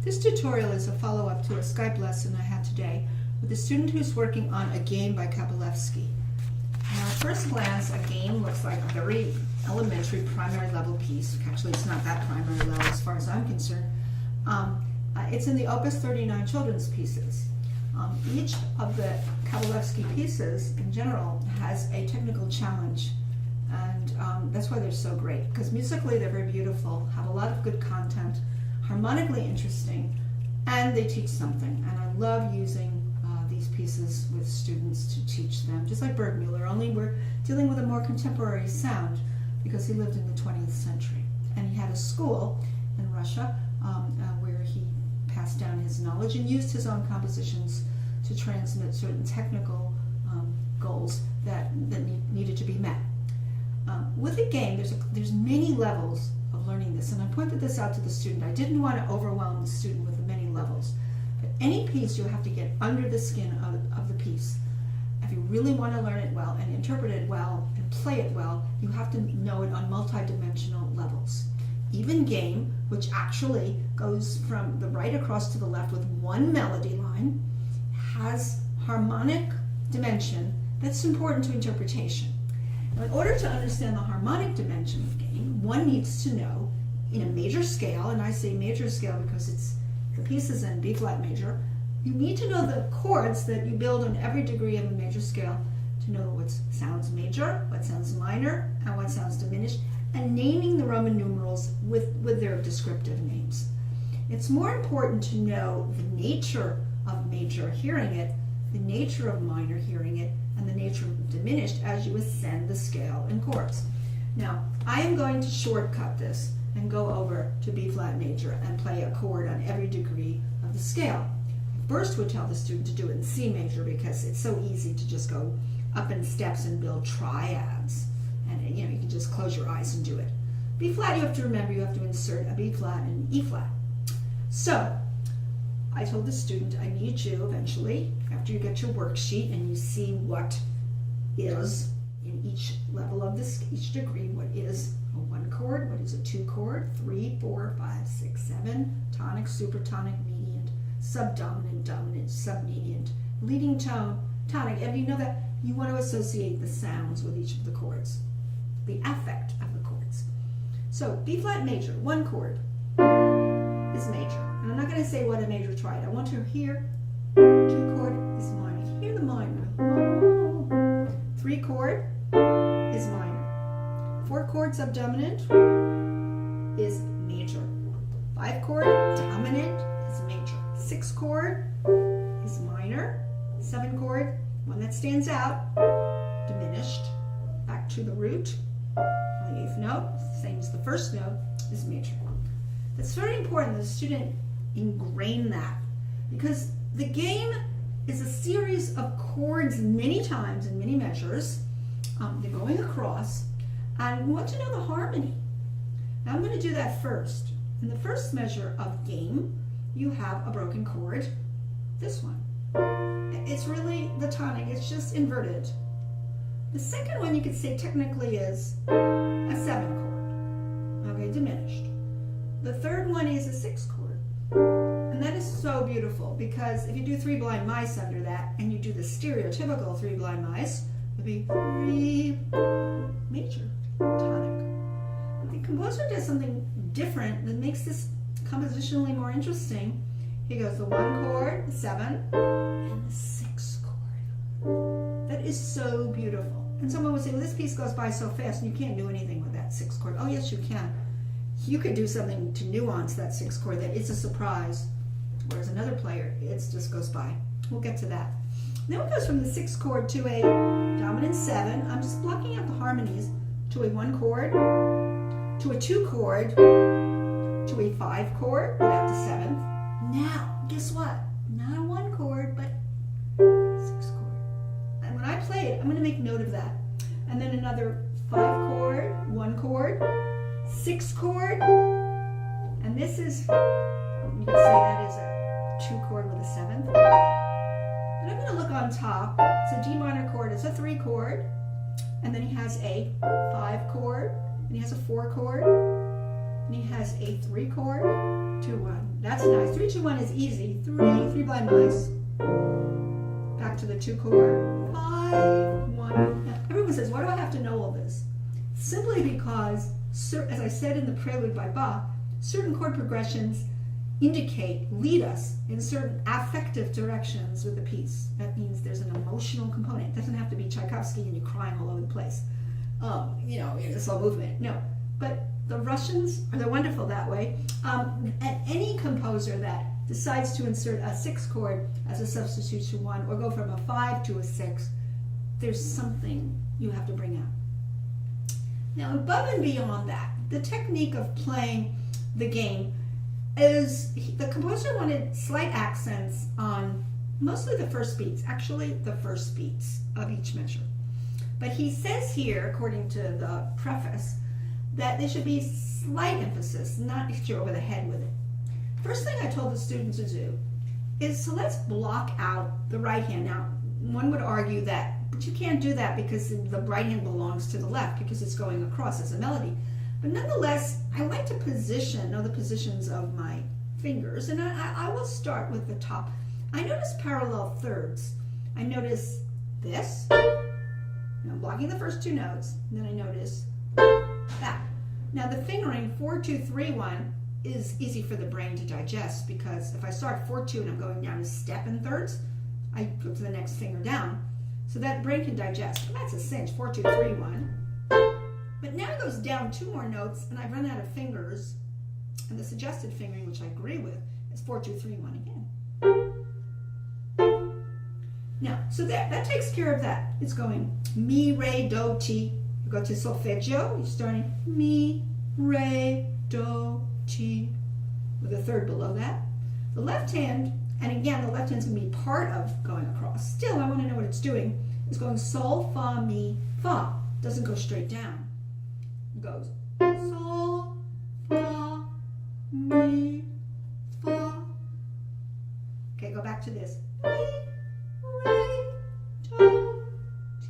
This tutorial is a follow-up to a SKYPE lesson I had today with a student who's working on a game by Kabalevsky. Now, at first glance, a game looks like a very elementary primary level piece. Actually, it's not that primary level as far as I'm concerned. It's in the Opus 39 children's pieces. Each of the Kabalevsky pieces, in general, has a technical challenge. And that's why they're so great, because musically they're very beautiful, have a lot of good content, harmonically interesting, and they teach something. And I love using these pieces with students to teach them, just like Bergmuller, only we're dealing with a more contemporary sound because he lived in the 20th century. And he had a school in Russia where he passed down his knowledge and used his own compositions to transmit certain technical goals that needed to be met. With a game, there's many levels of learning this, and I pointed this out to the student. I didn't want to overwhelm the student with the many levels, but any piece you have to get under the skin of the piece. If you really want to learn it well and interpret it well and play it well, you have to know it on multi-dimensional levels. Even game, which actually goes from the right across to the left with one melody line, has harmonic dimension that's important to interpretation. Now, in order to understand the harmonic dimension of game, one needs to know in a major scale, and I say major scale because the piece is in B flat major, you need to know the chords that you build on every degree of a major scale to know what sounds major, what sounds minor, and what sounds diminished, and naming the Roman numerals with their descriptive names. It's more important to know the nature of major, hearing it, the nature of minor, hearing it, and the nature of diminished as you ascend the scale in chords. Now, I am going to shortcut this and go over to B flat major and play a chord on every degree of the scale. I first would tell the student to do it in C major because it's so easy to just go up in steps and build triads. And you can just close your eyes and do it. B flat, you have to remember, you have to insert a B flat and an E flat. So, I told the student, I need you eventually, after you get your worksheet and you see what is in each level of this, each degree, what is a 1 chord, what is a 2 chord, 3, 4, 5, 6, 7, tonic, supertonic, mediant, subdominant, dominant, submediant, leading tone, tonic. And you know that you want to associate the sounds with each of the chords, the affect of the chords. So B flat major, 1 chord is major. And I'm not going to say what a major triad. I want to hear 2 chord is minor. Hear the minor. 3 chord is minor. 4 chord subdominant is major. 5 chord dominant is major. 6 chord is minor. 7 chord, one that stands out, diminished. Back to the root. The 8th note, same as the first note, is major. It's very important that the student ingrain that, because the game is a series of chords many times in many measures. They're going across, and we want to know the harmony. Now I'm going to do that first. In the first measure of game, you have a broken chord, this one. It's really the tonic, it's just inverted. The second one you could say technically is a 7 chord, okay, diminished. The third one is a 6 chord. And that is so beautiful, because if you do 3 blind mice under that, and you do the stereotypical 3 blind mice, it would be 3 major, tonic. But the composer does something different that makes this compositionally more interesting. He goes the 1 chord, the 7, and the 6 chord. That is so beautiful. And someone would say, well, this piece goes by so fast, and you can't do anything with that 6 chord. Oh, yes, you can. You could do something to nuance that 6 chord that it's a surprise, whereas another player, it just goes by. We'll get to that. Then it goes from the 6 chord to a dominant 7. I'm just blocking out the harmonies to a 1 chord, to a 2 chord, to a 5 chord without the 7th. Now, guess what? Not a 1 chord, but 6 chord. And when I play it, I'm going to make note of that. And then another 5 chord, 1 chord, 6 chord, and this is, you can say that is a 2 chord with a 7th. But I'm going to look on top. It's a D minor chord, it's a 3 chord, and then he has a 5 chord, and he has a 4 chord, and he has a 3 chord, 2, 1. That's that's nice. 3, 2, 1 is easy. 3 blind mice. Back to the 2 chord. 5, 1. Now, everyone says, why do I have to know all this? Simply because, as I said in the prelude by Bach, certain chord progressions lead us in certain affective directions with the piece. That means there's an emotional component. It doesn't have to be Tchaikovsky and you're crying all over the place. In a slow movement. No. But the Russians they're wonderful that way. And any composer that decides to insert a 6 chord as a substitute to 1 or go from a 5 to a 6, there's something you have to bring out. Now, above and beyond that, the technique of playing the game is the composer wanted slight accents on mostly the first beats, actually the first beats of each measure. But he says here, according to the preface, that there should be slight emphasis, not hit you over the head with it. First thing I told the students to do is so let's block out the right hand. Now, one would argue that, but you can't do that because the right hand belongs to the left because it's going across as a melody. But nonetheless, I like to know the positions of my fingers, and I will start with the top. I notice parallel thirds. I notice this. I'm blocking the first 2 notes, and then I notice that. Now the fingering 4, 2, 3, 1 is easy for the brain to digest because if I start 4, 2 and I'm going down a step in thirds, I go to the next finger down. So that brain can digest. And that's a cinch, 4, 2, 3, 1. But now it goes down 2 more notes and I've run out of fingers. And the suggested fingering, which I agree with, is 4, 2, 3, 1 again. Now, so that takes care of that. It's going mi, re, do, ti. You go to solfeggio, you're starting mi, re, do, ti, with a third below that. The left hand, and again, the left hand's going to be part of going across. Still, I want to know what it's doing. It's going sol, fa, mi, fa. It doesn't go straight down. It goes sol, fa, mi, fa. Okay, go back to this. Mi, re, do,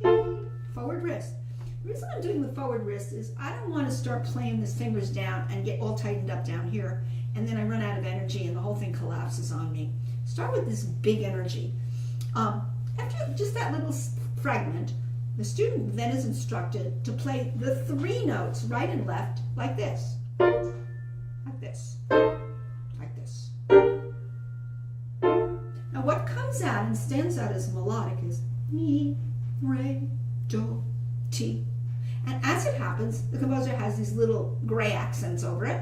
ti. Forward wrist. The reason I'm doing the forward wrist is I don't want to start playing these fingers down and get all tightened up down here, and then I run out of energy and the whole thing collapses on me. Start with this big energy. After just that little fragment, the student then is instructed to play the 3 notes, right and left, like this, like this, like this. Now what comes out and stands out as melodic is mi, re, do, ti. And as it happens, the composer has these little gray accents over it.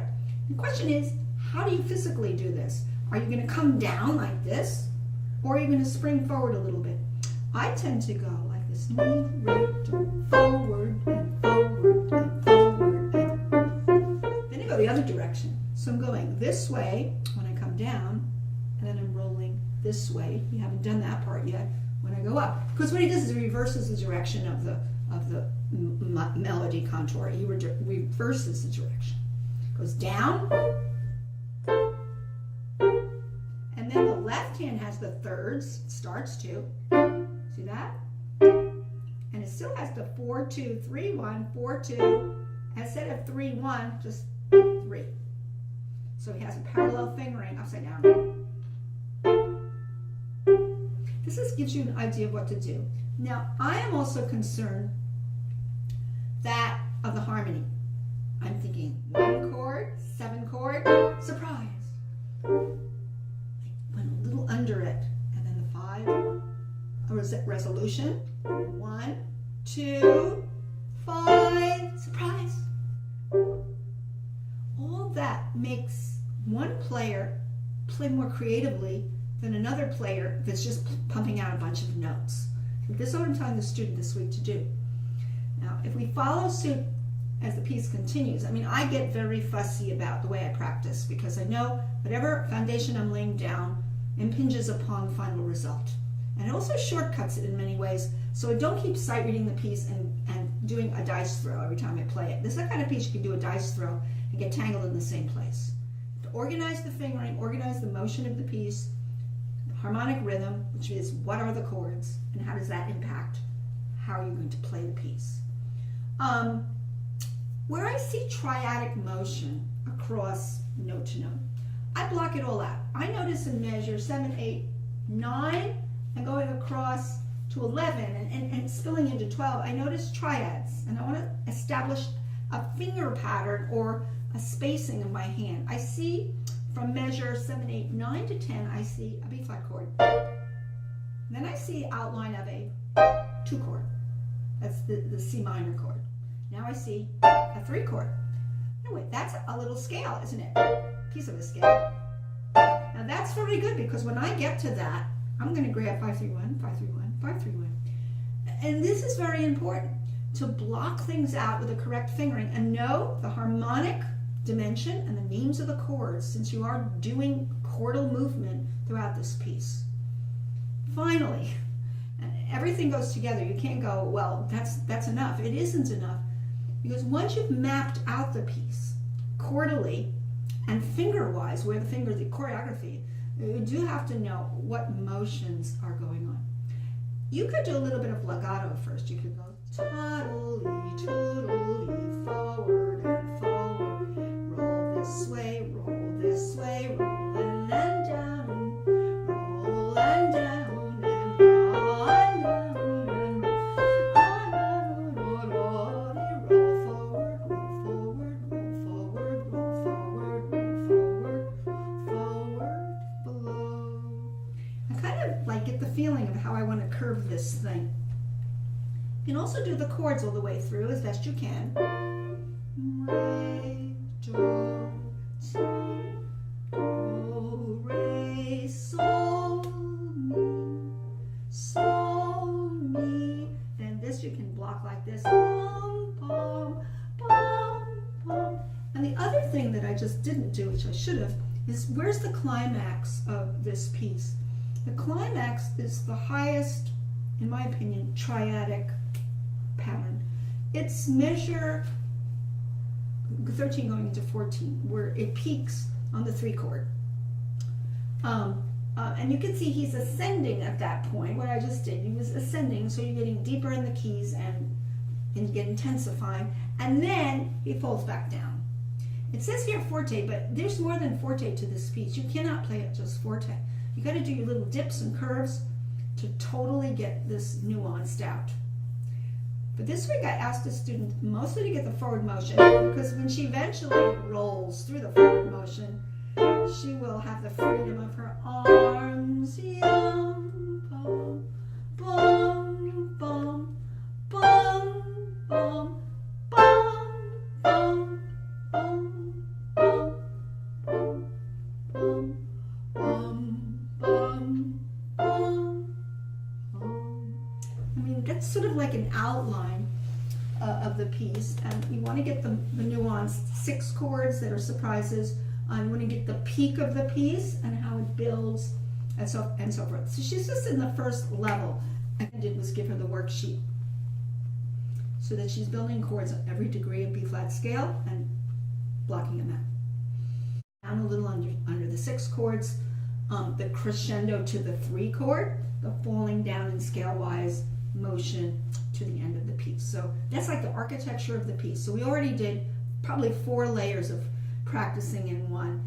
The question is, how do you physically do this? Are you going to come down like this, or are you going to spring forward a little bit? I tend to go like this, mi, re, do, forward, and forward, and forward, and then I go the other direction. So I'm going this way when I come down, and then I'm rolling this way. You haven't done that part yet when I go up. Because what he does is he reverses the direction of the melody contour. He reverses the direction. Goes down, and then the left hand has the thirds, starts to, see that? And it still has the 4, 2, 3, 1, 4, 2, instead of 3, 1, just 3. So he has a parallel fingering upside down. This gives you an idea of what to do. Now, I am also concerned that of the harmony. I'm thinking 1 chord, 7 chord, surprise. I went a little under it, and then the 5, a resolution, 1, 2, 5, surprise. All that makes one player play more creatively than another player that's just pumping out a bunch of notes. This is what I'm telling the student this week to do. Now, if we follow suit as the piece continues, I mean, I get very fussy about the way I practice because I know whatever foundation I'm laying down impinges upon the final result. And it also shortcuts it in many ways, so I don't keep sight reading the piece and doing a dice throw every time I play it. This is the kind of piece you can do a dice throw and get tangled in the same place. To organize the fingering, organize the motion of the piece, the harmonic rhythm, which is what are the chords, and how does that impact how are you going to play the piece. Where I see triadic motion across note to note, I block it all out. I notice in measure 7, 8, 9, and going across to 11 and spilling into 12, I notice triads, and I want to establish a finger pattern or a spacing of my hand. I see from measure 7, 8, 9 to 10, I see a B flat chord. Then I see the outline of a 2 chord. That's the C minor chord. Now I see a 3 chord. No, wait, that's a little scale, isn't it? Piece of a scale. Now that's very good, because when I get to that, I'm going to grab 5, 3, 1, 5, 3, 1, 5, 3, 1. And this is very important, to block things out with the correct fingering and know the harmonic dimension and the names of the chords, since you are doing chordal movement throughout this piece. Finally, everything goes together. You can't go, well, that's enough. It isn't enough, because once you've mapped out the piece chordally and finger-wise, where the finger, the choreography, you do have to know what motions are going on. You could do a little bit of legato first. You could go toddly, toodly, forward and forward, roll this way, roll, and then down, and roll and down, and roll and down, and roll forward, roll forward, roll forward, roll forward, roll forward, forward, below. I kind of like get the feeling of how I want to curve this thing. You can also do the chords all the way through as best you can. Re, do, si, do, re, sol, mi. Then this you can block like this. Bum, bum, bum, bum. And the other thing that I just didn't do, which I should have, is where's the climax of this piece? The climax is the highest, in my opinion, triadic pattern. It's measure 13 going into 14, where it peaks on the 3 chord. And you can see he's ascending at that point. What I just did, he was ascending, so you're getting deeper in the keys and you get intensifying, and then he falls back down. It says here forte, but there's more than forte to this piece. You cannot play it just forte. You got to do your little dips and curves to totally get this nuanced out. But this week I asked the student mostly to get the forward motion, because when she eventually rolls through the forward motion, she will have the freedom of her arms. Yum, bum, bum, bum, bum, bum, bum, bum, bum, bum, bum, bum, bum, bum, bum. I mean, that's sort of like an outline of the piece, and you want to get the nuanced 6 chords that are surprises. You want to get the peak of the piece and how it builds, and so forth. So she's just in the first level. What I did was give her the worksheet so that she's building chords on every degree of B flat scale and blocking them out. Down a little under the 6 chords, the crescendo to the 3 chord, the falling down in scale-wise motion to the end of the piece. So that's like the architecture of the piece. So we already did probably 4 layers of practicing in one.